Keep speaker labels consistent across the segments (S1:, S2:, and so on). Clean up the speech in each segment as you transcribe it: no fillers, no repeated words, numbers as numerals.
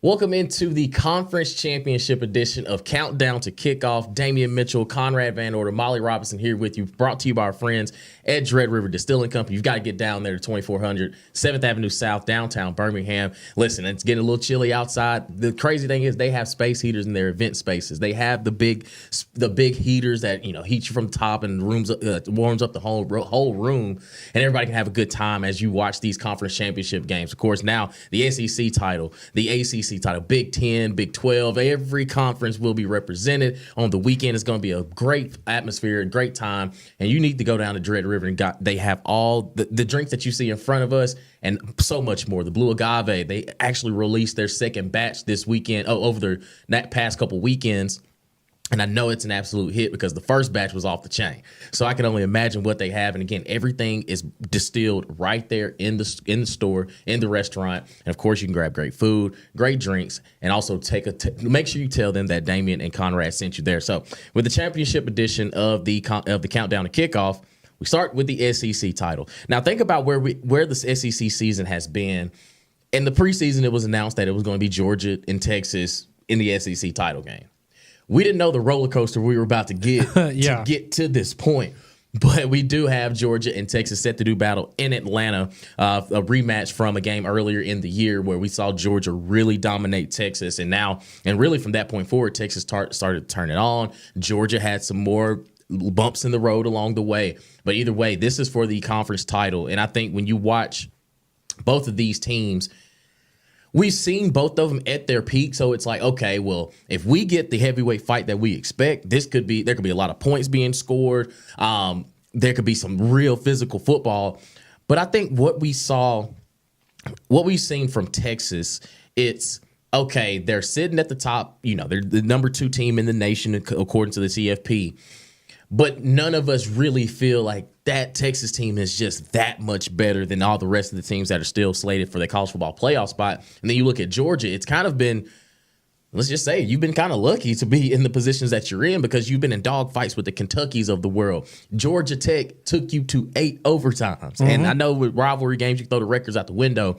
S1: Welcome into the Conference Championship edition of Countdown to Kickoff. Damian Mitchell, Conrad Van Order, Molly Robinson here with you, brought to you by our friends at Red River Distilling Company. You've got to get down there to 2400 7th Avenue South, downtown Birmingham. Listen, it's getting a little chilly outside. The crazy thing is they have space heaters in their event spaces. They have the big heaters that heat you from the top and warms up the whole room, and everybody can have a good time as you watch these conference championship games. Of course, now the SEC title, the ACC title, Big 10, Big 12, every conference will be represented. On the weekend, it's going to be a great atmosphere, a great time, and you need to go down to Dread River, and they have all the drinks that you see in front of us and so much more. The Blue Agave, they actually released their second batch this weekend, over that past couple weekends. And I know it's an absolute hit because the first batch was off the chain. So I can only imagine what they have. And again, everything is distilled right there in the store, in the restaurant. And of course, you can grab great food, great drinks, and also make sure you tell them that Damian and Conrad sent you there. So with the championship edition of the Countdown to Kickoff, we start with the SEC title. Now think about where this SEC season has been. In the preseason, it was announced that it was going to be Georgia and Texas in the SEC title game. We didn't know the roller coaster we were about to get to get to this point. But we do have Georgia and Texas set to do battle in Atlanta, a rematch from a game earlier in the year where we saw Georgia really dominate Texas. And really from that point forward, Texas started to turn it on. Georgia had some more bumps in the road along the way. But either way, this is for the conference title. And I think when you watch both of these teams, we've seen both of them at their peak, so it's like, okay, well, if we get the heavyweight fight that we expect, there could be a lot of points being scored. There could be some real physical football. But I think what we've seen from Texas, it's okay, they're sitting at the top. They're the number 2 team in the nation according to the CFP. But none of us really feel like that Texas team is just that much better than all the rest of the teams that are still slated for the college football playoff spot. And then you look at Georgia, it's kind of been, let's just say, you've been kind of lucky to be in the positions that you're in because you've been in dog fights with the Kentuckys of the world. Georgia Tech took you to 8 overtimes. Mm-hmm. And I know with rivalry games, you throw the records out the window.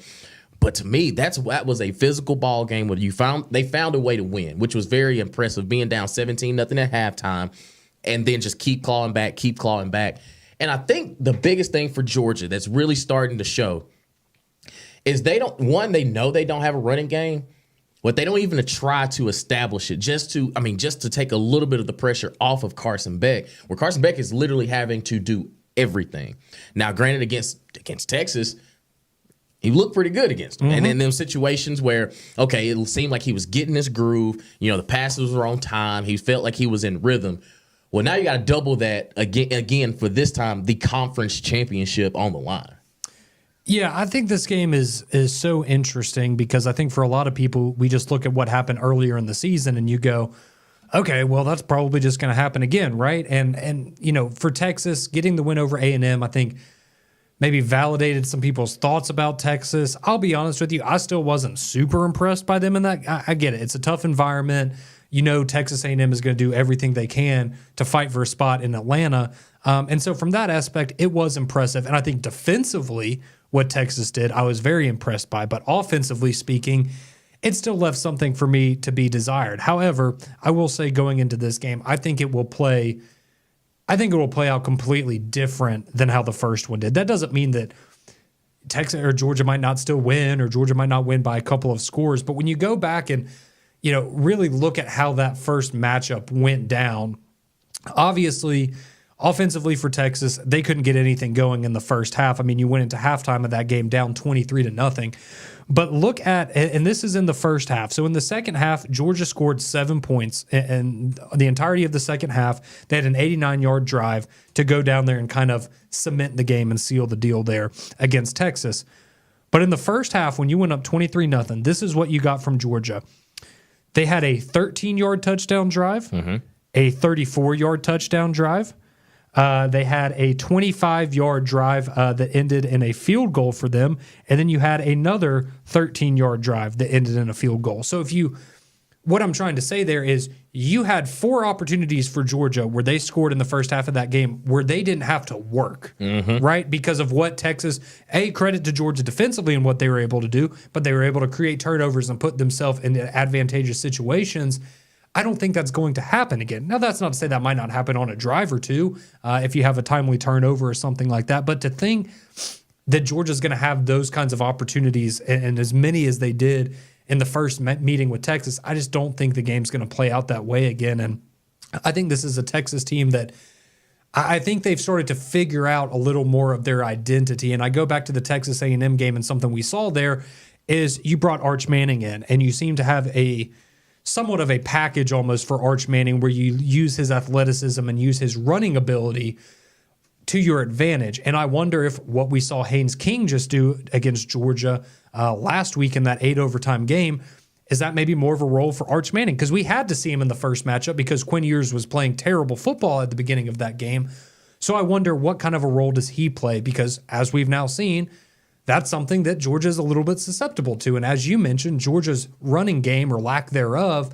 S1: But to me, that was a physical ball game where they found a way to win, which was very impressive, being down 17-0 at halftime. And then just keep clawing back. And I think the biggest thing for Georgia that's really starting to show is they know they don't have a running game, but they don't even try to establish it just to take a little bit of the pressure off of Carson Beck, where Carson Beck is literally having to do everything. Now, granted, against Texas, he looked pretty good against them. Mm-hmm. And in them situations where, okay, it seemed like he was getting his groove, the passes were on time, he felt like he was in rhythm. Well, now you got to double that again for this time, the conference championship on the line.
S2: Yeah, I think this game is so interesting because I think for a lot of people, we just look at what happened earlier in the season and you go, okay, well, that's probably just going to happen again, right? And for Texas, getting the win over A&M, I think maybe validated some people's thoughts about Texas. I'll be honest with you, I still wasn't super impressed by them in that. I get it. It's a tough environment. Texas A&M is going to do everything they can to fight for a spot in Atlanta. And so from that aspect, it was impressive. And I think defensively, what Texas did, I was very impressed by. But offensively speaking, it still left something for me to be desired. However, I will say going into this game, I think it will play out completely different than how the first one did. That doesn't mean that Texas or Georgia might not still win or Georgia might not win by a couple of scores. But when you go back and really look at how that first matchup went down. Obviously, offensively for Texas, they couldn't get anything going in the first half. I mean, you went into halftime of that game down 23-0. But look at, and this is in the first half. So in the second half, Georgia scored 7 points, and the entirety of the second half, they had an 89-yard drive to go down there and kind of cement the game and seal the deal there against Texas. But in the first half, when you went up 23-0, this is what you got from Georgia. They had a 13-yard touchdown drive, a 34-yard touchdown drive. They had a 25-yard drive that ended in a field goal for them, and then you had another 13-yard drive that ended in a field goal. So if you what I'm trying to say there is you had 4 opportunities for Georgia where they scored in the first half of that game where they didn't have to work, right? Because of what Texas, credit to Georgia defensively and what they were able to do, but they were able to create turnovers and put themselves in advantageous situations. I don't think that's going to happen again. Now, that's not to say that might not happen on a drive or two if you have a timely turnover or something like that. But to think that Georgia's going to have those kinds of opportunities and as many as they did in the first meeting with Texas, I just don't think the game's going to play out that way again. And I think this is a Texas team that I think they've started to figure out a little more of their identity. And I go back to the Texas A&M game, and something we saw there is you brought Arch Manning in, and you seem to have a somewhat of a package almost for Arch Manning where you use his athleticism and use his running ability to your advantage. And I wonder if what we saw Haynes King just do against Georgia last week in that 8 overtime game, is that maybe more of a role for Arch Manning? Because we had to see him in the first matchup because Quinn Ewers was playing terrible football at the beginning of that game. So I wonder what kind of a role does he play? Because as we've now seen, that's something that Georgia's a little bit susceptible to. And as you mentioned, Georgia's running game or lack thereof,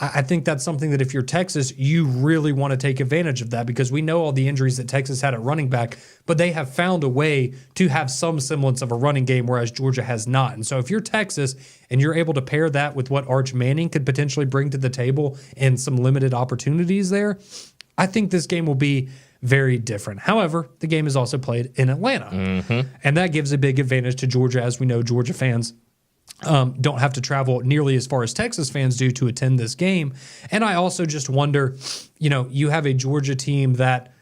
S2: I think that's something that if you're Texas, you really want to take advantage of that because we know all the injuries that Texas had at running back, but they have found a way to have some semblance of a running game, whereas Georgia has not. And so if you're Texas and you're able to pair that with what Arch Manning could potentially bring to the table and some limited opportunities there, I think this game will be very different. However, the game is also played in Atlanta, and that gives a big advantage to Georgia. As we know, Georgia fans don't have to travel nearly as far as Texas fans do to attend this game. And I also just wonder, you have a Georgia team that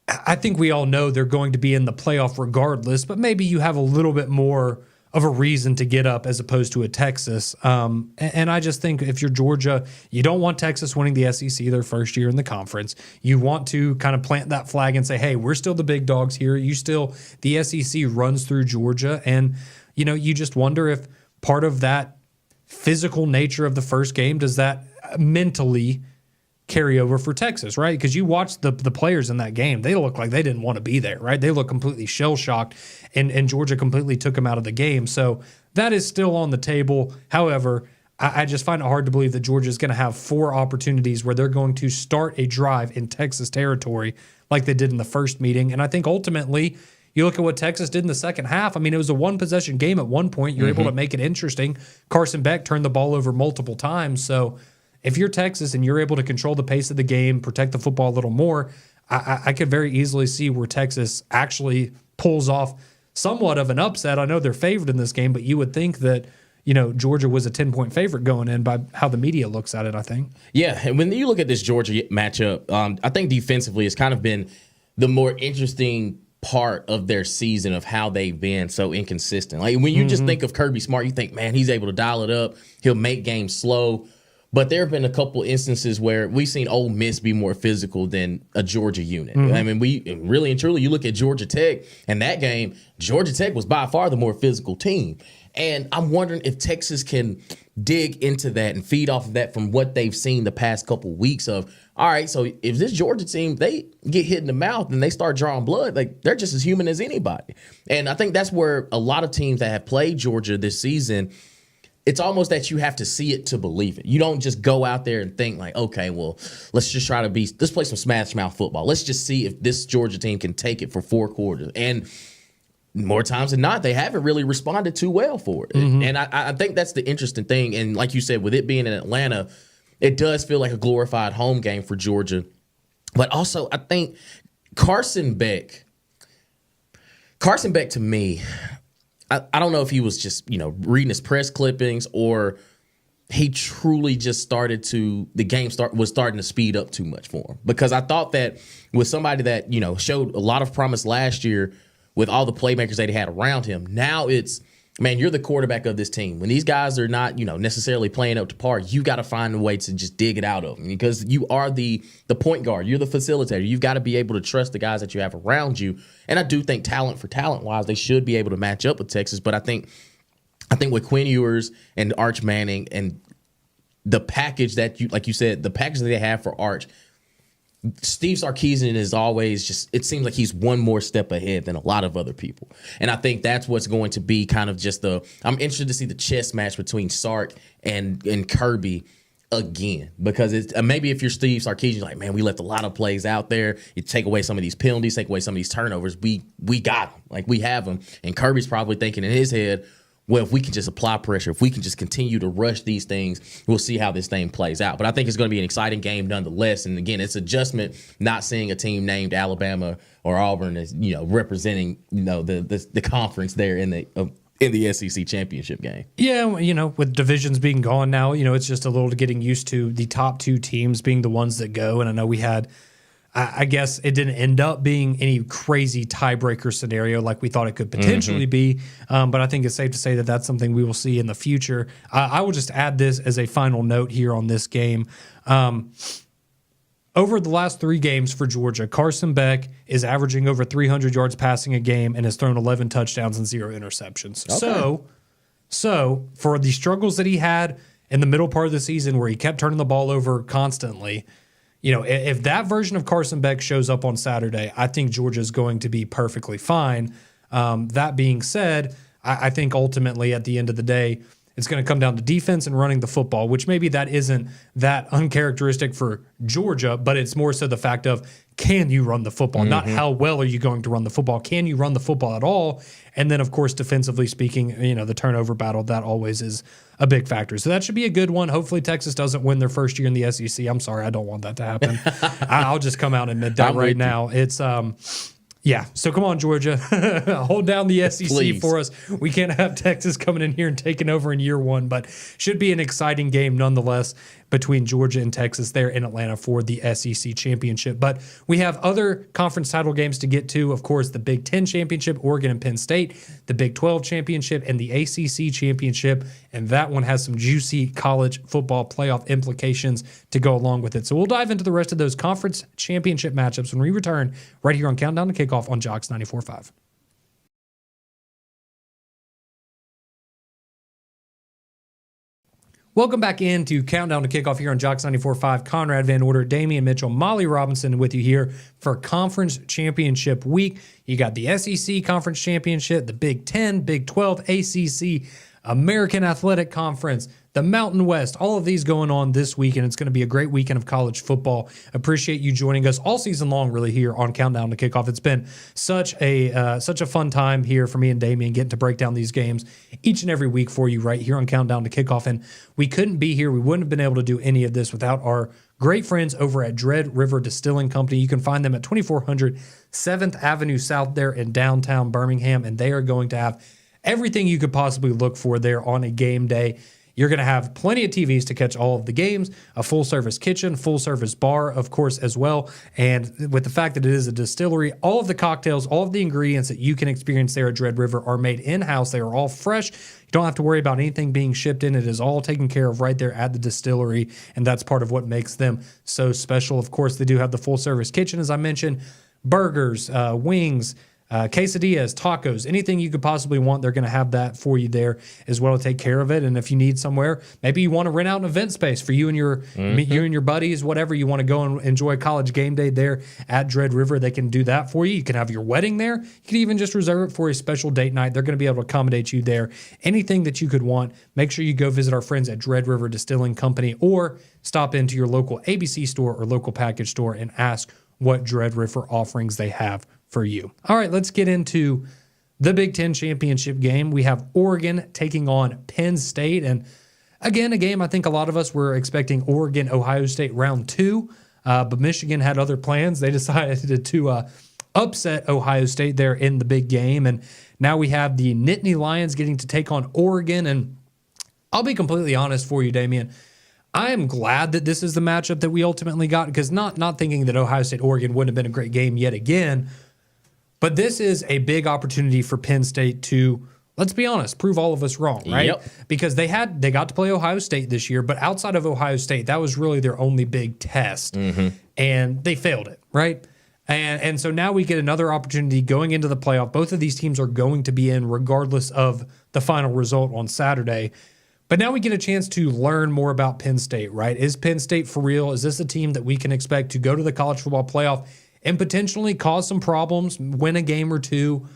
S2: I think we all know they're going to be in the playoff regardless, but maybe you have a little bit more of a reason to get up as opposed to a Texas. And I just think if you're Georgia, you don't want Texas winning the SEC their first year in the conference. You want to kind of plant that flag and say, hey, we're still the big dogs here. The SEC runs through Georgia. And, you just wonder if part of that physical nature of the first game, does that mentally carry over for Texas, right? Because you watch the players in that game, they look like they didn't want to be there, right? They look completely shell-shocked, and Georgia completely took them out of the game. So that is still on the table. However, I just find it hard to believe that Georgia is going to have 4 opportunities where they're going to start a drive in Texas territory like they did in the first meeting. And I think ultimately, you look at what Texas did in the second half. I mean, it was a one-possession game at one point. You're able to make it interesting. Carson Beck turned the ball over multiple times. So if you're Texas and you're able to control the pace of the game, protect the football a little more, I could very easily see where Texas actually pulls off somewhat of an upset. I know they're favored in this game, but you would think that, Georgia was a 10-point favorite going in by how the media looks at it, I think.
S1: Yeah, and when you look at this Georgia matchup, I think defensively it's kind of been the more interesting part of their season of how they've been so inconsistent. Like when you just think of Kirby Smart, you think, man, he's able to dial it up. He'll make games slow. But there have been a couple instances where we've seen Ole Miss be more physical than a Georgia unit. I mean, we really and truly, you look at Georgia Tech and that game, Georgia Tech was by far the more physical team. And I'm wondering if Texas can dig into that and feed off of that from what they've seen the past couple weeks of, all right, so if this Georgia team, they get hit in the mouth and they start drawing blood, like they're just as human as anybody. And I think that's where a lot of teams that have played Georgia this season, it's almost that you have to see it to believe it. You don't just go out there and think like, okay, well, let's play some smash mouth football. Let's just see if this Georgia team can take it for 4 quarters. And more times than not, they haven't really responded too well for it. And I think that's the interesting thing. And like you said, with it being in Atlanta, it does feel like a glorified home game for Georgia. But also, I think Carson Beck to me, I don't know if he was just, reading his press clippings or he truly just the game was starting to speed up too much for him. Because I thought that with somebody that, showed a lot of promise last year with all the playmakers that he had around him, now it's, man, you're the quarterback of this team. When these guys are not, necessarily playing up to par, you got to find a way to just dig it out of them because you are the point guard. You're the facilitator. You've got to be able to trust the guys that you have around you. And I do think talent-wise, they should be able to match up with Texas. But I think with Quinn Ewers and Arch Manning and the package that the package that they have for Arch, Steve Sarkisian is always just, it seems like he's one more step ahead than a lot of other people. And I think that's what's going to be kind of just I'm interested to see the chess match between Sark and Kirby again, because it's maybe if you're Steve Sarkisian, like, man, we left a lot of plays out there. You take away some of these penalties, take away some of these turnovers. We got them, like we have them. And Kirby's probably thinking in his head, well, if we can just apply pressure, if we can just continue to rush these things, we'll see how this thing plays out. But I think it's going to be an exciting game nonetheless. And again, it's adjustment not seeing a team named Alabama or Auburn as, representing, the conference there in the SEC championship game.
S2: Yeah, with divisions being gone now, it's just a little getting used to the top two teams being the ones that go. And I know we had, I guess it didn't end up being any crazy tiebreaker scenario like we thought it could potentially be. But I think it's safe to say that that's something we will see in the future. I will just add this as a final note here on this game. Over the last 3 games for Georgia, Carson Beck is averaging over 300 yards passing a game and has thrown 11 touchdowns and 0 interceptions. Okay. So for the struggles that he had in the middle part of the season where he kept turning the ball over constantly, if that version of Carson Beck shows up on Saturday, I think Georgia is going to be perfectly fine. That being said, I think ultimately at the end of the day, it's going to come down to defense and running the football, which maybe that isn't that uncharacteristic for Georgia, but it's more so the fact of, can you run the football? Not how well are you going to run the football? Can you run the football at all? And then, of course, defensively speaking, the turnover battle, that always is a big factor. So that should be a good one. Hopefully Texas doesn't win their first year in the SEC. I'm sorry, I don't want that to happen. I'll just come out and admit that right now. It's yeah. So come on, Georgia, hold down the SEC
S1: Please.
S2: for us. We can't have Texas coming in here and taking over in year 1, but should be an exciting game nonetheless between Georgia and Texas there in Atlanta for the SEC championship. But we have other conference title games to get to. Of course, the Big Ten championship, Oregon and Penn State, the Big 12 championship, and the ACC championship. And that one has some juicy college football playoff implications to go along with it. So we'll dive into the rest of those conference championship matchups when we return right here on Countdown to Kickoff on Jocks 94.5. Welcome back into Countdown to Kickoff here on Jocks 94.5. Conrad Van Order, Damian Mitchell, Molly Robinson with you here for Conference Championship Week. You got the SEC Conference Championship, the Big 10, Big 12, ACC, American Athletic Conference, the Mountain West, all of these going on this week, and it's going to be a great weekend of college football. Appreciate you joining us all season long, really, here on Countdown to Kickoff. It's been such a fun time here for me and Damian getting to break down these games each and every week for you right here on Countdown to Kickoff. And we couldn't be here. We wouldn't have been able to do any of this without our great friends over at Dread River Distilling Company. You can find them at 2400 7th Avenue South there in downtown Birmingham, and they are going to have everything you could possibly look for there on a game day. You're going to have plenty of TVs to catch all of the games, a full-service kitchen, full-service bar, of course, as well. And with the fact that it is a distillery, all of the cocktails, all of the ingredients that you can experience there at Dread River are made in-house. They are all fresh. You don't have to worry about anything being shipped in. It is all taken care of right there at the distillery, and that's part of what makes them so special. Of course, they do have the full-service kitchen, as I mentioned, burgers, wings, quesadillas, tacos, anything you could possibly want, they're going to have that for you there as well to take care of it. And if you need somewhere, maybe you want to rent out an event space for you and your buddies, whatever, you want to go and enjoy college game day there at Dread River, they can do that for you. You can have your wedding there. You can even just reserve it for a special date night. They're going to be able to accommodate you there. Anything that you could want, make sure you go visit our friends at Dread River Distilling Company or stop into your local ABC store or local package store and ask what Dread River offerings they have for you. All right, let's get into the Big Ten championship game. We have Oregon taking on Penn State. And again, a game I think a lot of us were expecting Oregon, Ohio State round 2, but Michigan had other plans. They decided to upset Ohio State there in the big game. And now we have the Nittany Lions getting to take on Oregon. And I'll be completely honest for you, Damian, I am glad that this is the matchup that we ultimately got, because not thinking that Ohio State Oregon wouldn't have been a great game yet again, but this is a big opportunity for Penn State to, let's be honest, prove all of us wrong, right?
S1: Yep.
S2: Because they got to play Ohio State this year, but outside of Ohio State, that was really their only big test, and they failed it, right? And so now we get another opportunity going into the playoff. Both of these teams are going to be in regardless of the final result on Saturday. But now we get a chance to learn more about Penn State, right? Is Penn State for real? Is this a team that we can expect to go to the college football playoff and potentially cause some problems, win a game or two,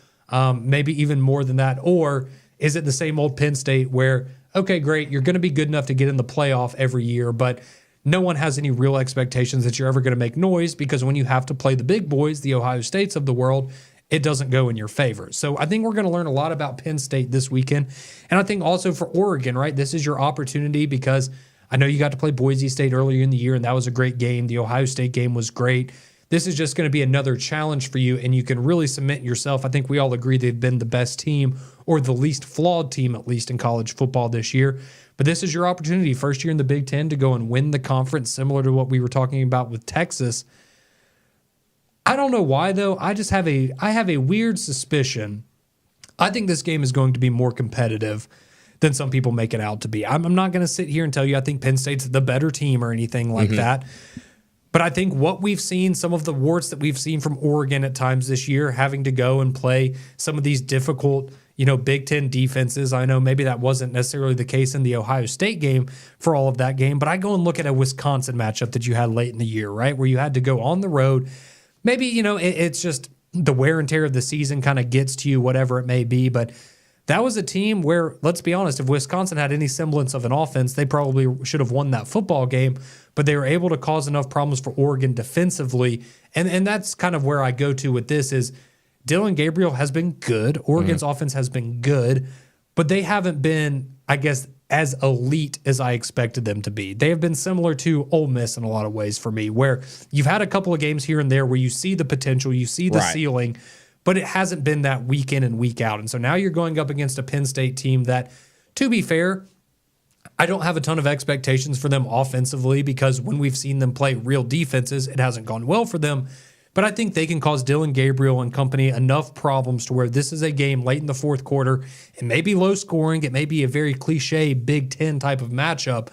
S2: maybe even more than that? Or is it the same old Penn State where, okay, great, you're going to be good enough to get in the playoff every year, but no one has any real expectations that you're ever going to make noise, because when you have to play the big boys, the Ohio States of the world, it doesn't go in your favor. So I think we're going to learn a lot about Penn State this weekend. And I think also for Oregon, right, this is your opportunity, because I know you got to play Boise State earlier in the year, and that was a great game. The Ohio State game was great. This is just going to be another challenge for you, and you can really cement yourself. I think we all agree they've been the best team, or the least flawed team, at least in college football this year. But this is your opportunity, first year in the Big Ten, to go and win the conference, similar to what we were talking about with Texas. I don't know why, though. I have a weird suspicion. I think this game is going to be more competitive than some people make it out to be. I'm not going to sit here and tell you I think Penn State's the better team or anything like that. But I think what we've seen, some of the warts that we've seen from Oregon at times this year, having to go and play some of these difficult, Big Ten defenses. I know maybe that wasn't necessarily the case in the Ohio State game for all of that game, but I go and look at a Wisconsin matchup that you had late in the year, right, where you had to go on the road. Maybe, it's just the wear and tear of the season kind of gets to you, whatever it may be. But that was a team where, let's be honest, if Wisconsin had any semblance of an offense, they probably should have won that football game. But they were able to cause enough problems for Oregon defensively. And that's kind of where I go to with this is Dylan Gabriel has been good. Oregon's offense has been good. But they haven't been, I guess, as elite as I expected them to be. They have been similar to Ole Miss in a lot of ways for me, where you've had a couple of games here and there where you see the potential, you see the ceiling, but it hasn't been that week in and week out. And so now you're going up against a Penn State team that, to be fair, I don't have a ton of expectations for them offensively, because when we've seen them play real defenses, it hasn't gone well for them. But I think they can cause Dylan Gabriel and company enough problems to where this is a game late in the fourth quarter. It may be low scoring. It may be a very cliche Big Ten type of matchup.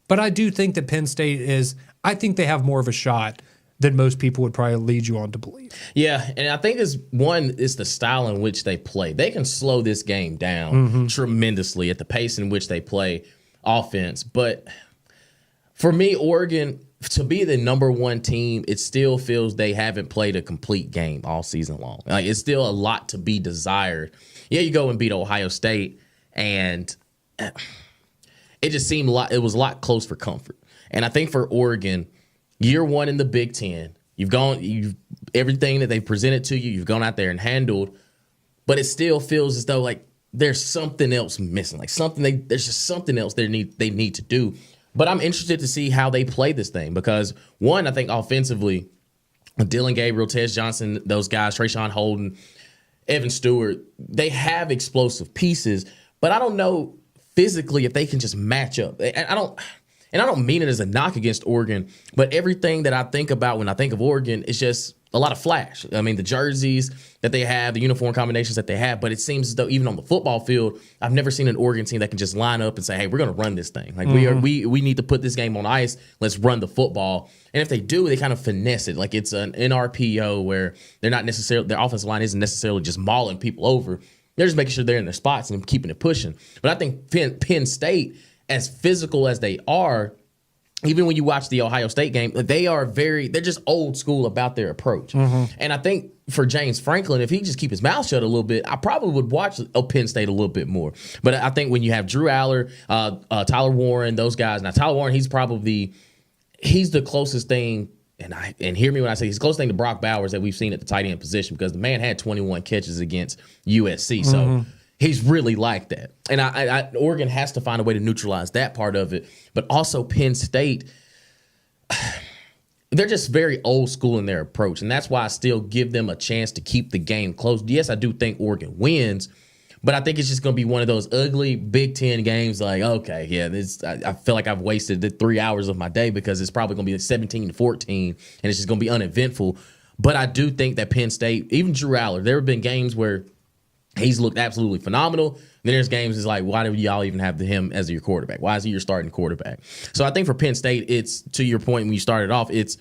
S2: But I do think that Penn State I think they have more of a shot than most people would probably lead you on to believe.
S1: Yeah, and I think it's the style in which they play. They can slow this game down tremendously at the pace in which they play offense. But for me, Oregon, to be the number one team, it still feels they haven't played a complete game all season long. Like, it's still a lot to be desired. Yeah, you go and beat Ohio State, and it just seemed it was a lot close for comfort. And I think for Oregon, year one in the Big Ten, everything that they presented to you, you've gone out there and handled, but it still feels as though like there's something else missing. Like there's just something else they need to do. But I'm interested to see how they play this thing, because one, I think offensively, Dylan Gabriel, Tez Johnson, those guys, Trayshawn Holden, Evan Stewart, they have explosive pieces, but I don't know physically if they can just match up. And I don't mean it as a knock against Oregon, but everything that I think about when I think of Oregon is just a lot of flash. I mean, the jerseys that they have, the uniform combinations that they have, but it seems as though even on the football field, I've never seen an Oregon team that can just line up and say, hey, we're going to run this thing. Like we need to put this game on ice. Let's run the football. And if they do, they kind of finesse it. Like it's an NRPO where they're not necessarily, their offensive line isn't necessarily just mauling people over. They're just making sure they're in their spots and keeping it pushing. But I think Penn State, as physical as they are, even when you watch the Ohio State game, they're just old school about their approach. And I think for James Franklin, if he just keep his mouth shut a little bit, I probably would watch Penn State a little bit more. But I think when you have Drew Aller, Tyler Warren, those guys. Now, Tyler Warren, he's the closest thing, and hear me when I say he's the closest thing to Brock Bowers that we've seen at the tight end position, because the man had 21 catches against USC. So he's really like that. And Oregon has to find a way to neutralize that part of it. But also Penn State, they're just very old school in their approach. And that's why I still give them a chance to keep the game close. Yes, I do think Oregon wins, but I think it's just going to be one of those ugly Big Ten games like, okay, yeah, I feel like I've wasted the 3 hours of my day, because it's probably going to be 17-14, and it's just going to be uneventful. But I do think that Penn State, even Drew Aller, there have been games where he's looked absolutely phenomenal. Then there's games it's like, why do y'all even have him as your quarterback? Why is he your starting quarterback? So I think for Penn State, it's, to your point when you started off, it's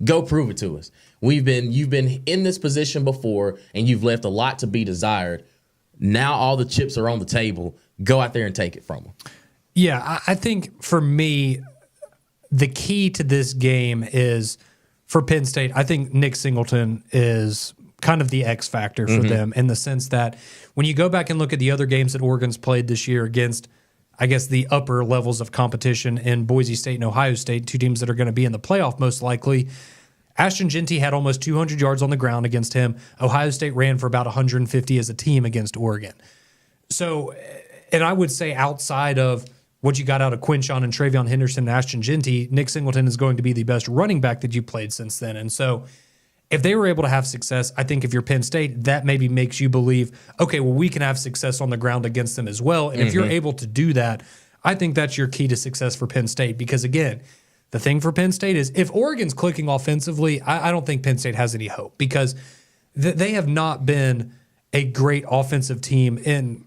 S1: go prove it to us. You've been in this position before, and you've left a lot to be desired. Now all the chips are on the table. Go out there and take it from them.
S2: Yeah, I think for me, the key to this game is for Penn State. I think Nick Singleton is kind of the X factor for them in the sense that when you go back and look at the other games that Oregon's played this year against, I guess, the upper levels of competition in Boise State and Ohio State, two teams that are going to be in the playoff most likely, Ashton Jeanty had almost 200 yards on the ground against him. Ohio State ran for about 150 as a team against Oregon. So, and I would say outside of what you got out of Quinshon and Travion Henderson and Ashton Jeanty, Nick Singleton is going to be the best running back that you played since then. And so if they were able to have success, I think if you're Penn State, that maybe makes you believe, okay, well, we can have success on the ground against them as well. And if you're able to do that, I think that's your key to success for Penn State. Because again, the thing for Penn State is if Oregon's clicking offensively, I don't think Penn State has any hope because they have not been a great offensive team in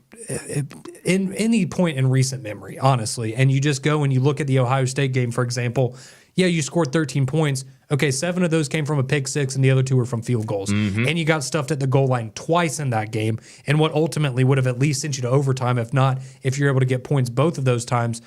S2: any point in recent memory, honestly. And you just go and you look at the Ohio State game, for example. Yeah, you scored 13 points. Okay, 7 of those came from a pick six, and the other 2 were from field goals. And you got stuffed at the goal line twice in that game, and what ultimately would have at least sent you to overtime. If not, if you're able to get points both of those times,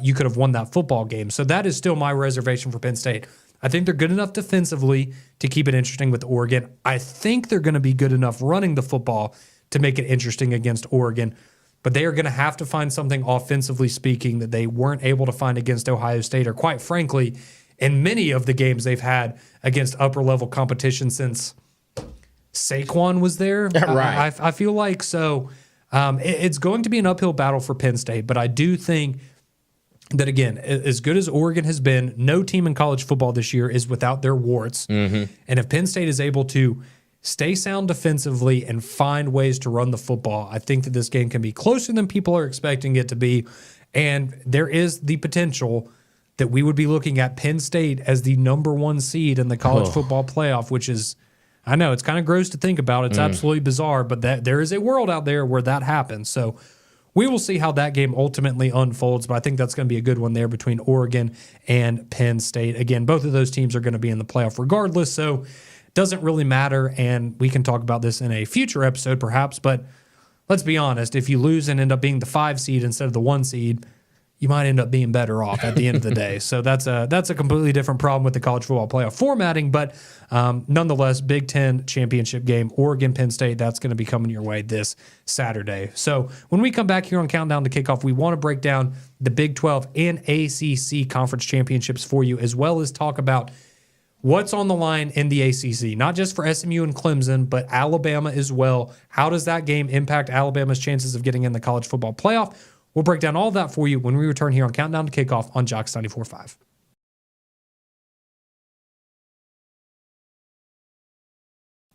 S2: you could have won that football game. So that is still my reservation for Penn State. I think they're good enough defensively to keep it interesting with Oregon. I think they're going to be good enough running the football to make it interesting against Oregon. But they are going to have to find something offensively speaking that they weren't able to find against Ohio State, or quite frankly, in many of the games they've had against upper-level competition since Saquon was there.
S1: Right.
S2: I feel like so. It's going to be an uphill battle for Penn State, but I do think that, again, as good as Oregon has been, no team in college football this year is without their warts. And if Penn State is able to stay sound defensively and find ways to run the football, I think that this game can be closer than people are expecting it to be. And there is the potential that we would be looking at Penn State as the number 1 seed in the college football playoff, which is, I know it's kind of gross to think about. It's absolutely bizarre, but that there is a world out there where that happens. So we will see how that game ultimately unfolds, but I think that's going to be a good one there between Oregon and Penn State. Again, both of those teams are going to be in the playoff regardless, so it doesn't really matter, and we can talk about this in a future episode perhaps, but let's be honest, if you lose and end up being the 5 seed instead of the 1 seed, you might end up being better off at the end of the day. So that's a completely different problem with the college football playoff formatting. But nonetheless, Big Ten championship game, Oregon, Penn State, that's going to be coming your way this Saturday. So when we come back here on Countdown to Kickoff, we want to break down the Big 12 and ACC conference championships for you, as well as talk about what's on the line in the ACC, not just for SMU and Clemson, but Alabama as well. How does that game impact Alabama's chances of getting in the college football playoff? We'll break down all of that for you when we return here on Countdown to Kickoff on Jocks 94.5.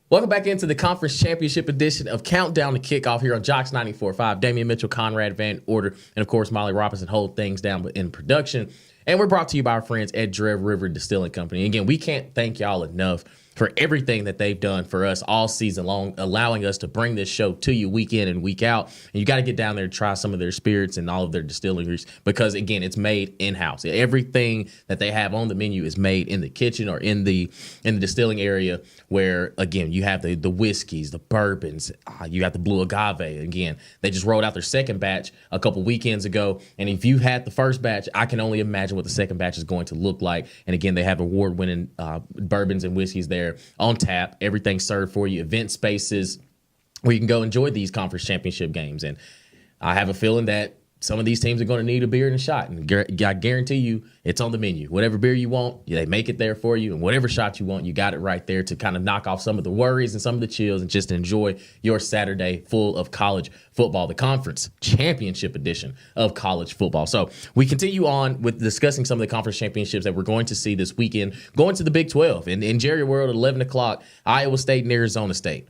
S1: Welcome back into the conference championship edition of Countdown to Kickoff here on Jocks 94.5. Damian Mitchell, Conrad Van Order, and of course, Molly Robinson hold things down in production. And we're brought to you by our friends at Dread River Distilling Company. Again, we can't thank y'all enough for everything that they've done for us all season long, allowing us to bring this show to you week in and week out. And you got to get down there and try some of their spirits and all of their distilleries because, again, it's made in-house. Everything that they have on the menu is made in the kitchen or in the distilling area where, again, you have the whiskeys, the bourbons, you got the blue agave. Again, they just rolled out their second batch a couple weekends ago. And if you had the first batch, I can only imagine what the second batch is going to look like. And, again, they have award-winning bourbons and whiskeys there on tap, everything served for you, event spaces where you can go enjoy these conference championship games. And I have a feeling that some of these teams are going to need a beer and a shot. And I guarantee you it's on the menu. Whatever beer you want, they make it there for you. And whatever shot you want, you got it right there to kind of knock off some of the worries and some of the chills and just enjoy your Saturday full of college football, the conference championship edition of college football. So we continue on with discussing some of the conference championships that we're going to see this weekend, going to the Big 12. And in Jerry World at 11 o'clock, Iowa State and Arizona State.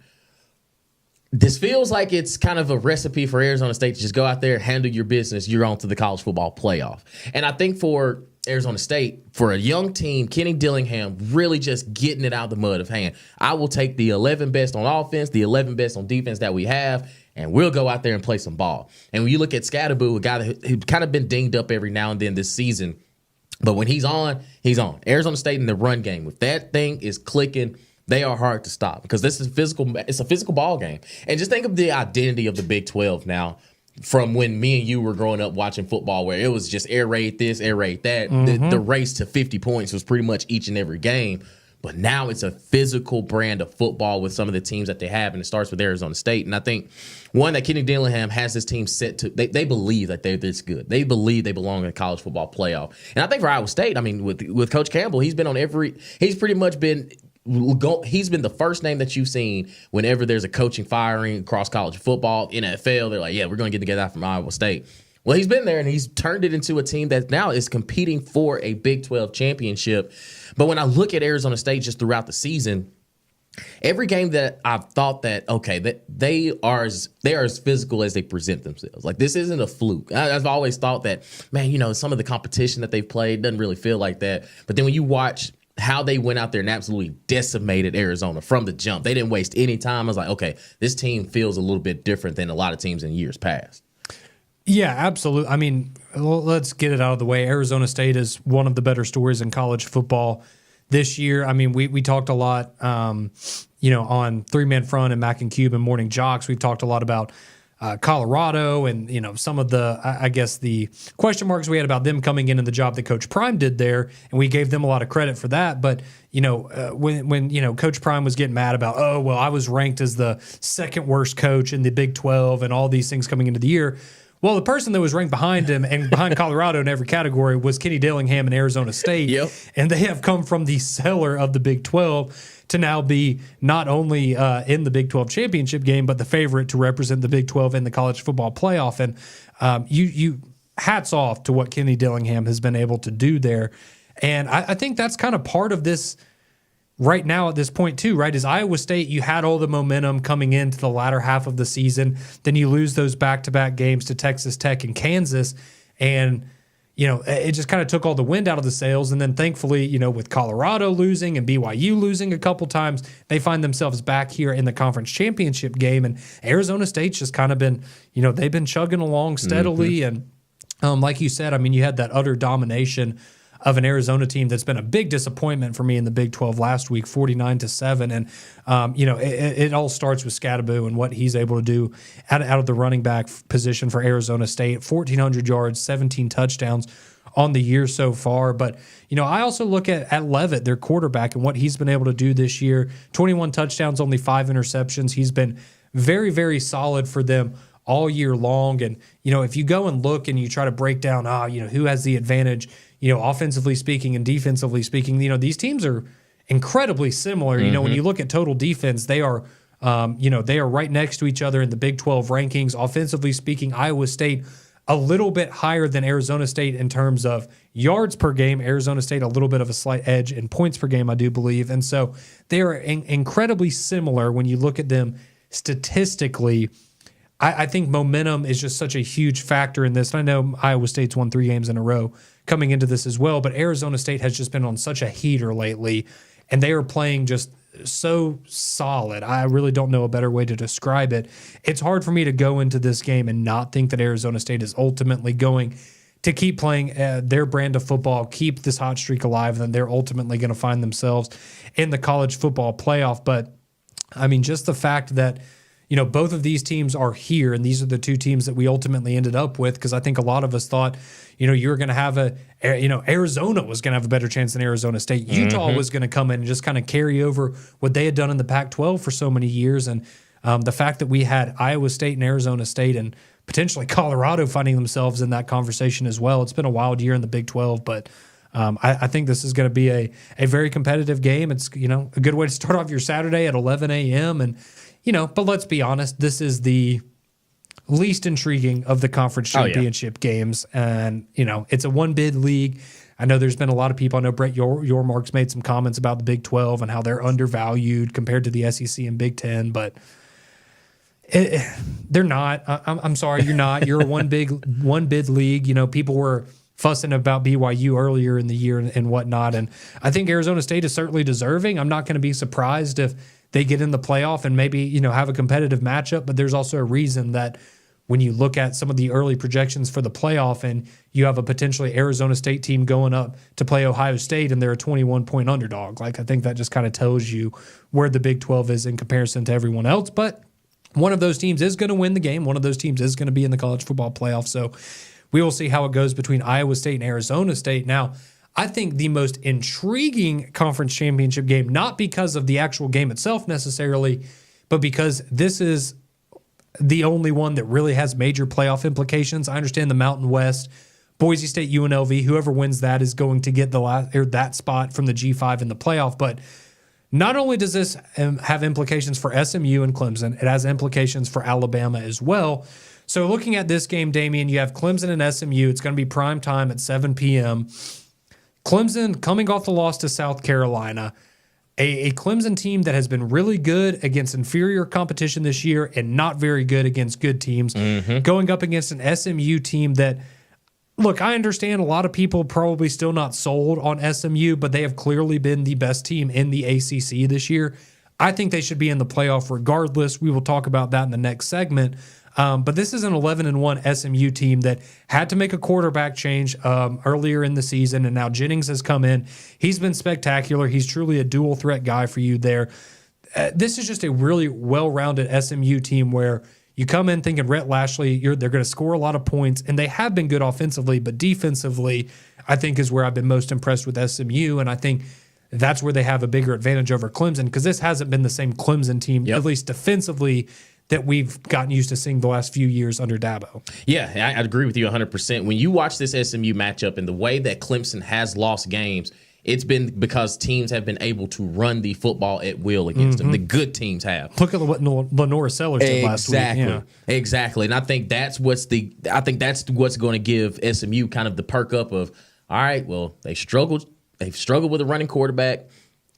S1: This feels like it's kind of a recipe for Arizona State to just go out there, handle your business. You're on to the college football playoff. And I think for Arizona State, for a young team, Kenny Dillingham really just getting it out of the mud of hand. I will take the 11 best on offense, the 11 best on defense that we have, and we'll go out there and play some ball. And when you look at Scadaboo, a guy who's kind of been dinged up every now and then this season, but when he's on, he's on. Arizona State in the run game, if that thing is clicking, they are hard to stop because this is physical. It's a physical ball game. And just think of the identity of the Big 12 now. from when me and you were growing up watching football, where it was just air raid this, air raid that. The race to 50 points was pretty much each and every game. But now it's a physical brand of football with some of the teams that they have, and it starts with Arizona State. And I think one that Kenny Dillingham has this team set to. They believe that they're this good. They believe they belong in the college football playoff. And I think for Iowa State, I mean, with Coach Campbell, he's been on every. He's pretty much been. He's been the first name that you've seen whenever there's a coaching firing across college football, NFL. They're like, yeah, we're going to get together from Iowa State. Well, he's been there, and he's turned it into a team that now is competing for a Big 12 championship. But when I look at Arizona State just throughout the season, every game that I've thought that, okay, that they are as physical as they present themselves. Like, this isn't a fluke. I've always thought that, man, you know, some of the competition that they've played doesn't really feel like that. But then when you watch how they went out there and absolutely decimated Arizona from the jump, they didn't waste any time. I was like, okay, this team feels a little bit different than a lot of teams in years past.
S2: Yeah, absolutely. I mean, let's get it out of the way. Arizona State is one of the better stories in college football this year. I mean, we talked a lot, on 3-Man Front and Mac and Cube and Morning Jocks. We've talked a lot about Colorado and, you know, some of the, I guess, the question marks we had about them coming in and the job that Coach Prime did there. And we gave them a lot of credit for that. But, when Coach Prime was getting mad about, oh, well, I was ranked as the second worst coach in the Big 12 and all these things coming into the year. Well, the person that was ranked behind him and behind Colorado in every category was Kenny Dillingham in Arizona State.
S1: Yep.
S2: And they have come from the cellar of the Big 12 to now be not only in the Big 12 championship game, but the favorite to represent the Big 12 in the college football playoff. And you hats off to what Kenny Dillingham has been able to do there. And I think that's kind of part of this right now at this point too, right? Is Iowa State, you had all the momentum coming into the latter half of the season. Then you lose those back-to-back games to Texas Tech and Kansas. And, it just kind of took all the wind out of the sails. And then thankfully, with Colorado losing and BYU losing a couple times, they find themselves back here in the conference championship game. And Arizona State's just kind of been, they've been chugging along steadily. And like you said, I mean, you had that utter domination of an Arizona team that's been a big disappointment for me in the Big 12 last week, 49-7. And, it all starts with Scadaboo and what he's able to do out of the running back position for Arizona State. 1,400 yards, 17 touchdowns on the year so far. But, I also look at Leavitt, their quarterback, and what he's been able to do this year. 21 touchdowns, only 5 interceptions. He's been very, very solid for them all year long. And, if you go and look and you try to break down, who has the advantage, offensively speaking and defensively speaking, these teams are incredibly similar. When you look at total defense, they are, they are right next to each other in the Big 12 rankings. Offensively speaking, Iowa State a little bit higher than Arizona State in terms of yards per game. Arizona State a little bit of a slight edge in points per game, I do believe. And so they are incredibly similar when you look at them statistically. I think momentum is just such a huge factor in this. And I know Iowa State's won 3 games in a row coming into this as well, but Arizona State has just been on such a heater lately, and they are playing just so solid. I really don't know a better way to describe it. It's hard for me to go into this game and not think that Arizona State is ultimately going to keep playing their brand of football, keep this hot streak alive, and they're ultimately going to find themselves in the college football playoff. But, I mean, just the fact that both of these teams are here, and these are the 2 teams that we ultimately ended up with, because I think a lot of us thought, you were going to have Arizona was going to have a better chance than Arizona State. Utah was going to come in and just kind of carry over what they had done in the Pac-12 for so many years. And the fact that we had Iowa State and Arizona State and potentially Colorado finding themselves in that conversation as well. It's been a wild year in the Big 12, but I think this is going to be a very competitive game. It's, a good way to start off your Saturday at 11 a.m. And, but let's be honest, this is the least intriguing of the conference championship games. And, it's a one-bid league. I know there's been a lot of people. I know Brett Yormark's made some comments about the Big 12 and how they're undervalued compared to the SEC and Big 10, but they're not. I'm sorry, you're not. You're a one-bid league. People were fussing about BYU earlier in the year and whatnot. And I think Arizona State is certainly deserving. I'm not going to be surprised if they get in the playoff and maybe, have a competitive matchup. But there's also a reason that when you look at some of the early projections for the playoff and you have a potentially Arizona State team going up to play Ohio State and they're a 21-point underdog. Like, I think that just kind of tells you where the Big 12 is in comparison to everyone else. But one of those teams is going to win the game. One of those teams is going to be in the college football playoff. So we will see how it goes between Iowa State and Arizona State. Now, I think the most intriguing conference championship game, not because of the actual game itself necessarily, but because this is the only one that really has major playoff implications. I understand the Mountain West, Boise State, UNLV, whoever wins that is going to get that spot from the G5 in the playoff. But not only does this have implications for SMU and Clemson, it has implications for Alabama as well. So looking at this game, Damian, you have Clemson and SMU. It's going to be prime time at 7 p.m. Clemson coming off the loss to South Carolina, a Clemson team that has been really good against inferior competition this year and not very good against good teams, going up against an SMU team that, look, I understand a lot of people probably still not sold on SMU, but they have clearly been the best team in the ACC this year. I think they should be in the playoff regardless. We will talk about that in the next segment. But this is an 11-1 SMU team that had to make a quarterback change earlier in the season, and now Jennings has come in. He's been spectacular. He's truly a dual threat guy for you there. This is just a really well-rounded SMU team where you come in thinking Rhett Lashley, they're going to score a lot of points, and they have been good offensively, but defensively, I think is where I've been most impressed with SMU, and I think that's where they have a bigger advantage over Clemson because this hasn't been the same Clemson team, at least defensively, that we've gotten used to seeing the last few years under Dabo.
S1: Yeah, I agree with you 100%. When you watch this SMU matchup and the way that Clemson has lost games, it's been because teams have been able to run the football at will against them. The good teams have.
S2: Look at what Lenora Sellers did last week. Yeah.
S1: Exactly. And I think that's what's going to give SMU kind of the perk up of, all right, well, they've struggled with a running quarterback.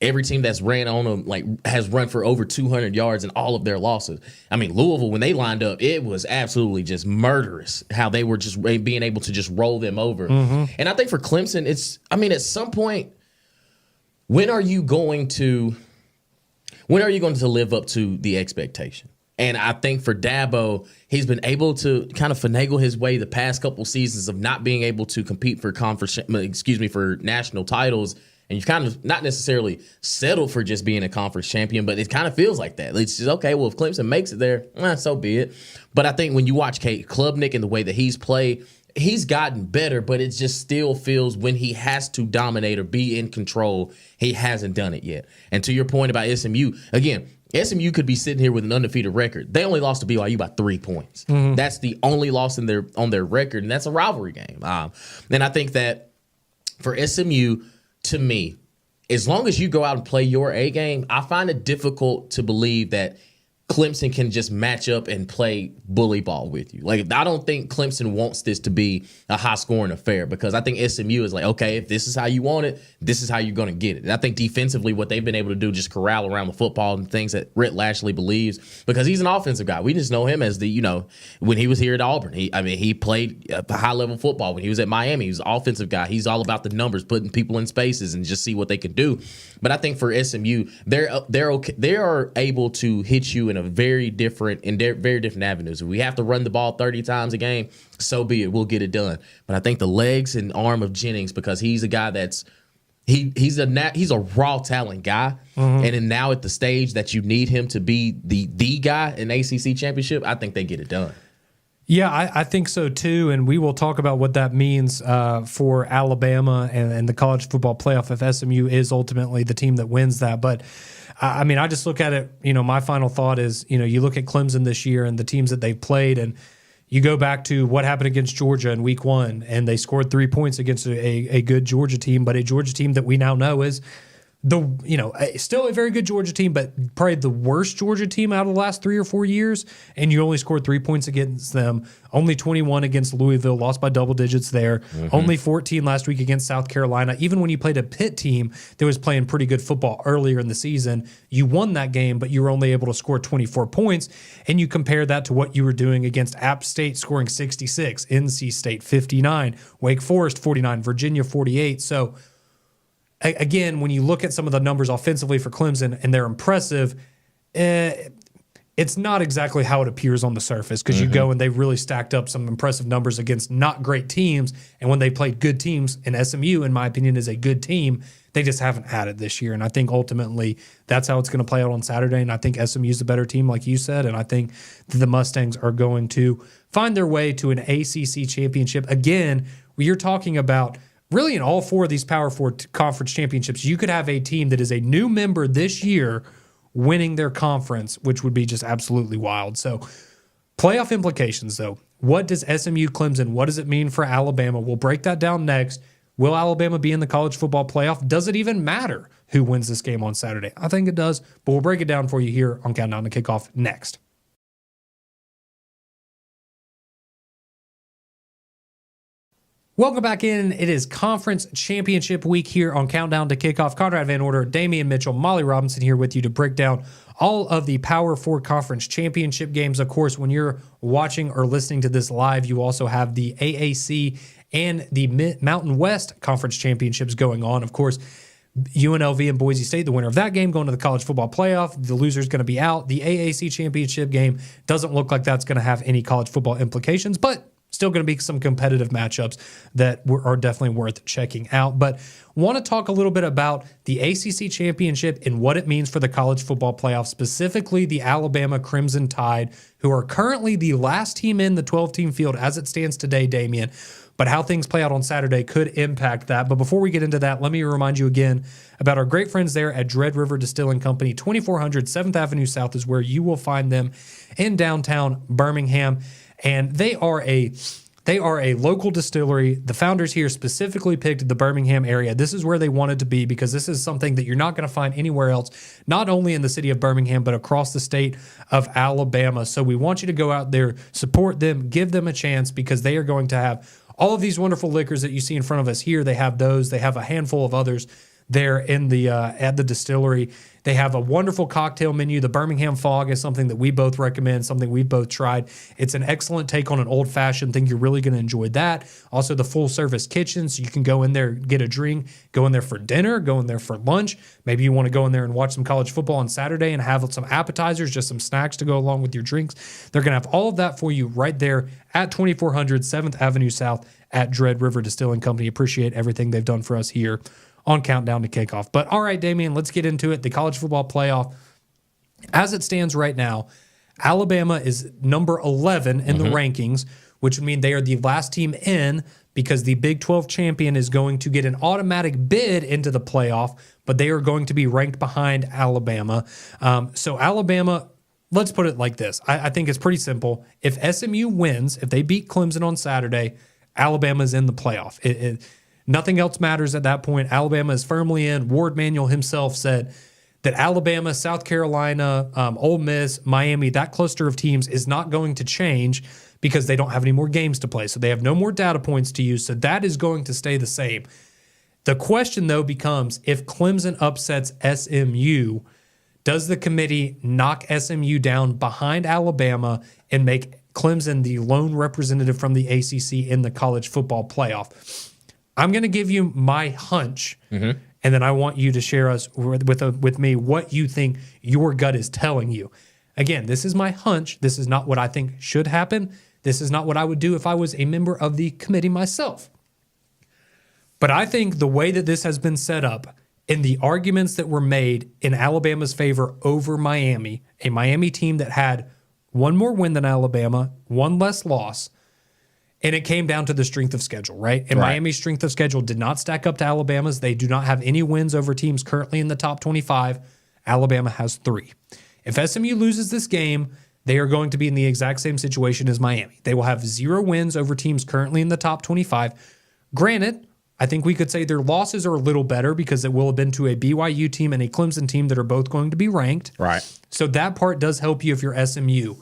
S1: Every team that's ran on them has run for over 200 yards in all of their losses. I mean, Louisville, when they lined up, it was absolutely just murderous how they were just being able to just roll them over. And I think for Clemson, at some point, when are you going to live up to the expectation? And I think for Dabo, he's been able to kind of finagle his way the past couple seasons of not being able to compete for for national titles. And you've kind of not necessarily settled for just being a conference champion, but it kind of feels like that. It's just, okay, well, if Clemson makes it there, so be it. But I think when you watch Kate Klubnik and the way that he's played, he's gotten better, but it just still feels when he has to dominate or be in control, he hasn't done it yet. And to your point about SMU, again, SMU could be sitting here with an undefeated record. They only lost to BYU by 3 points. That's the only loss on their record, and that's a rivalry game. And I think that for SMU, to me, as long as you go out and play your A game, I find it difficult to believe that Clemson can just match up and play bully ball with you. Like, I don't think Clemson wants this to be a high-scoring affair because I think SMU is like, okay, if this is how you want it, this is how you're going to get it. And I think defensively what they've been able to do just corral around the football and things that Rhett Lashley believes because he's an offensive guy. We just know him as when he was here at Auburn, he played high-level football. When he was at Miami, he was an offensive guy. He's all about the numbers, putting people in spaces and just see what they can do. But I think for SMU, they're okay. They are able to hit you in very different avenues. If we have to run the ball 30 times a game, so be it. We'll get it done. But I think the legs and arm of Jennings, because he's a guy that's he's a raw talent guy, and then now at the stage that you need him to be the guy in ACC championship, I think they get it done.
S2: Yeah, I think so too, and we will talk about what that means for Alabama and the college football playoff if SMU is ultimately the team that wins that. But I mean, I just look at it, my final thought is, you look at Clemson this year and the teams that they've played, and you go back to what happened against Georgia in week 1, and they scored 3 points against a good Georgia team, but a Georgia team that we now know is still a very good Georgia team, but probably the worst Georgia team out of the last 3 or 4 years, and you only scored 3 points against them. Only 21 against Louisville, lost by double digits there. Only 14 last week against South Carolina. Even when you played a Pitt team that was playing pretty good football earlier in the season, you won that game, but you were only able to score 24 points, and you compare that to what you were doing against App State, scoring 66, NC State 59, Wake Forest 49, Virginia 48. So again, when you look at some of the numbers offensively for Clemson and they're impressive, it's not exactly how it appears on the surface because you go and they really stacked up some impressive numbers against not great teams. And when they played good teams, and SMU, in my opinion, is a good team, they just haven't had it this year. And I think ultimately that's how it's going to play out on Saturday. And I think SMU is the better team, like you said. And I think that the Mustangs are going to find their way to an ACC championship. Again, you're talking about really in all four of these Power Four conference championships, you could have a team that is a new member this year winning their conference, which would be just absolutely wild. So playoff implications, though. What does SMU Clemson, what does it mean for Alabama? We'll break that down next. Will Alabama be in the college football playoff? Does it even matter who wins this game on Saturday? I think it does, but we'll break it down for you here on Countdown to Kickoff next. Welcome back in. It is conference championship week here on Countdown to Kickoff. Conrad Van Order, Damian Mitchell, Molly Robinson here with you to break down all of the Power Four conference championship games. Of course, when you're watching or listening to this live, you also have the AAC and the Mountain West conference championships going on. Of course, UNLV and Boise State, the winner of that game, going to the college football playoff. The loser is going to be out. The AAC championship game doesn't look like that's going to have any college football implications, but still going to be some competitive matchups that are definitely worth checking out. But want to talk a little bit about the ACC championship and what it means for the college football playoff, specifically the Alabama Crimson Tide, who are currently the last team in the 12-team field as it stands today, Damian. But how things play out on Saturday could impact that. But before we get into that, let me remind you again about our great friends there at Dread River Distilling Company. 2400 7th Avenue South is where you will find them in downtown Birmingham. And they are a local distillery. The founders here specifically picked the Birmingham area. This is where they wanted to be because this is something that you're not going to find anywhere else, not only in the city of Birmingham, but across the state of Alabama. So we want you to go out there, support them, give them a chance because they are going to have all of these wonderful liquors that you see in front of us here. They have those. They have a handful of others there in the at the distillery. They have a wonderful cocktail menu. The Birmingham Fog is something that we both recommend, something we've both tried. It's an excellent take on an old-fashioned. Think you're really going to enjoy that. Also, the full-service kitchen, so you can go in there, get a drink, go in there for dinner, go in there for lunch. Maybe you want to go in there and watch some college football on Saturday and have some appetizers, just some snacks to go along with your drinks. They're going to have all of that for you right there at 2400 7th Avenue South at Dread River Distilling Company. Appreciate everything they've done for us here on Countdown to Kickoff. But all right, Damian, let's get into it. The college football playoff, as it stands right now, Alabama is number 11 in the rankings, which would mean they are the last team in because the Big 12 champion is going to get an automatic bid into the playoff, but they are going to be ranked behind Alabama. So Alabama, let's put it like this. I think it's pretty simple. If SMU wins, if they beat Clemson on Saturday, Alabama's in the playoff. Nothing else matters at that point. Alabama is firmly in. Ward Manuel himself said that Alabama, South Carolina, Ole Miss, Miami, that cluster of teams is not going to change because they don't have any more games to play. So they have no more data points to use. So that is going to stay the same. The question, though, becomes if Clemson upsets SMU, does the committee knock SMU down behind Alabama and make Clemson the lone representative from the ACC in the college football playoff? I'm going to give you my hunch, and then I want you to share us with me what you think your gut is telling you. Again, this is my hunch. This is not what I think should happen. This is not what I would do if I was a member of the committee myself. But I think the way that this has been set up and the arguments that were made in Alabama's favor over Miami, a Miami team that had one more win than Alabama, one less loss, and it came down to the strength of schedule, right? And Miami's strength of schedule did not stack up to Alabama's. They do not have any wins over teams currently in the top 25. Alabama has 3. If SMU loses this game, they are going to be in the exact same situation as Miami. They will have 0 wins over teams currently in the top 25. Granted, I think we could say their losses are a little better because it will have been to a BYU team and a Clemson team that are both going to be ranked.
S1: Right.
S2: So that part does help you if you're SMU.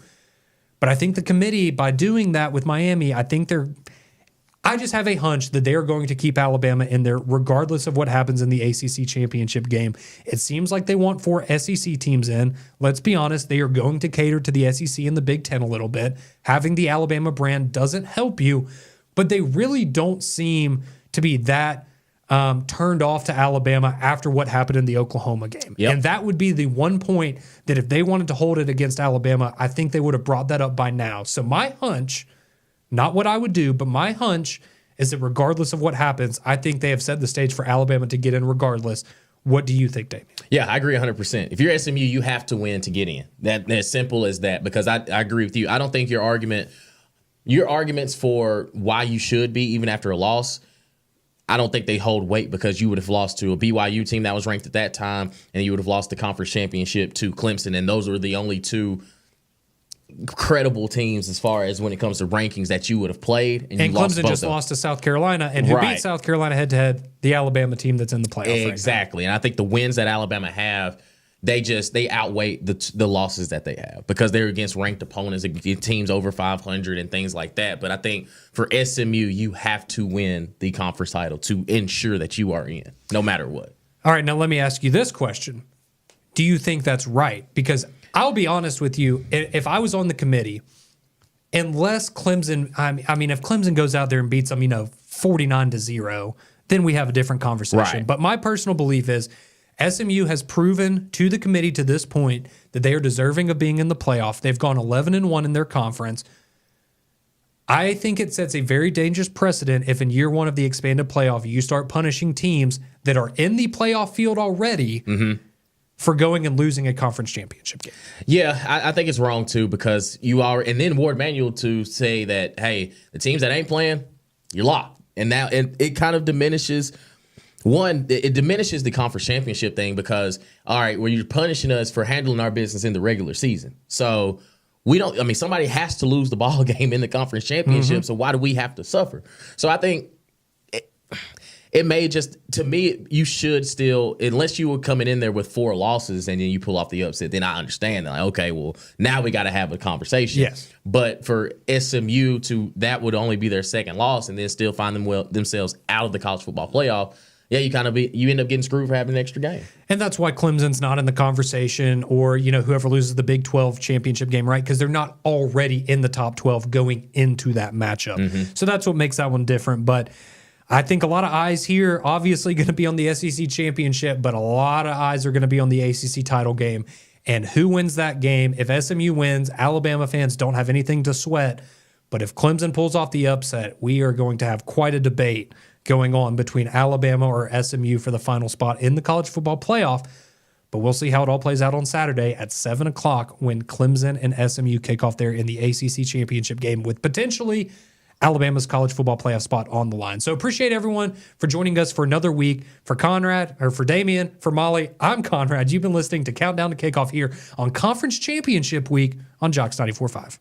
S2: But I think the committee, by doing that with Miami, I just have a hunch that they are going to keep Alabama in there regardless of what happens in the ACC championship game. It seems like they want 4 SEC teams in. Let's be honest, they are going to cater to the SEC and the Big Ten a little bit. Having the Alabama brand doesn't help you, but they really don't seem to be that turned off to Alabama after what happened in the Oklahoma game.
S1: Yep.
S2: And that would be the one point that if they wanted to hold it against Alabama, I think they would have brought that up by now. So my hunch, not what I would do, but my hunch is that regardless of what happens, I think they have set the stage for Alabama to get in regardless. What do you think, Damian?
S1: Yeah, I agree 100%. If you're SMU, you have to win to get in. That's as simple as that, because I agree with you. I don't think your arguments for why you should be, even after a loss, I don't think they hold weight, because you would have lost to a BYU team that was ranked at that time, and you would have lost the conference championship to Clemson, and those were the only two credible teams as far as when it comes to rankings that you would have played. And you
S2: Clemson just lost to South Carolina, and who beat South Carolina head-to-head? The Alabama team that's in the playoff.
S1: Exactly. And I think the wins that Alabama have, they outweigh the losses that they have, because they're against ranked opponents, teams over 500 and things like that. But I think for SMU, you have to win the conference title to ensure that you are in, no matter what.
S2: All right, now let me ask you this question. Do you think that's right? Because I'll be honest with you, if I was on the committee, unless Clemson, I mean, if Clemson goes out there and beats them, 49-0, then we have a different conversation.
S1: Right.
S2: But my personal belief is SMU has proven to the committee to this point that they are deserving of being in the playoff. They've gone 11-1 in their conference. I think it sets a very dangerous precedent if in year one of the expanded playoff, you start punishing teams that are in the playoff field already for going and losing a conference championship game.
S1: Yeah, I think it's wrong too, because you are, and then Ward Manuel to say that, hey, the teams that ain't playing, you're locked. And now it kind of diminishes. One, it diminishes the conference championship thing, because, all right, well, you're punishing us for handling our business in the regular season. So somebody has to lose the ball game in the conference championship. So why do we have to suffer? So I think it may just, to me, you should still, unless you were coming in there with 4 losses and then you pull off the upset, then I understand that. Like, okay, well, now we got to have a conversation.
S2: Yes.
S1: But for SMU that would only be their second loss, and then still find themselves out of the college football playoff. Yeah, you end up getting screwed for having an extra game.
S2: And that's why Clemson's not in the conversation, or, whoever loses the Big 12 championship game, right? Because they're not already in the top 12 going into that matchup. So that's what makes that one different. But I think a lot of eyes here, obviously going to be on the SEC championship, but a lot of eyes are going to be on the ACC title game. And who wins that game? If SMU wins, Alabama fans don't have anything to sweat. But if Clemson pulls off the upset, we are going to have quite a debate going on between Alabama or SMU for the final spot in the college football playoff. But we'll see how it all plays out on Saturday at 7 o'clock when Clemson and SMU kick off there in the ACC championship game, with potentially Alabama's college football playoff spot on the line. So appreciate everyone for joining us for another week. For Conrad, or for Damian, for Molly, I'm Conrad. You've been listening to Countdown to Kickoff here on Conference Championship Week on Jocks 94.5.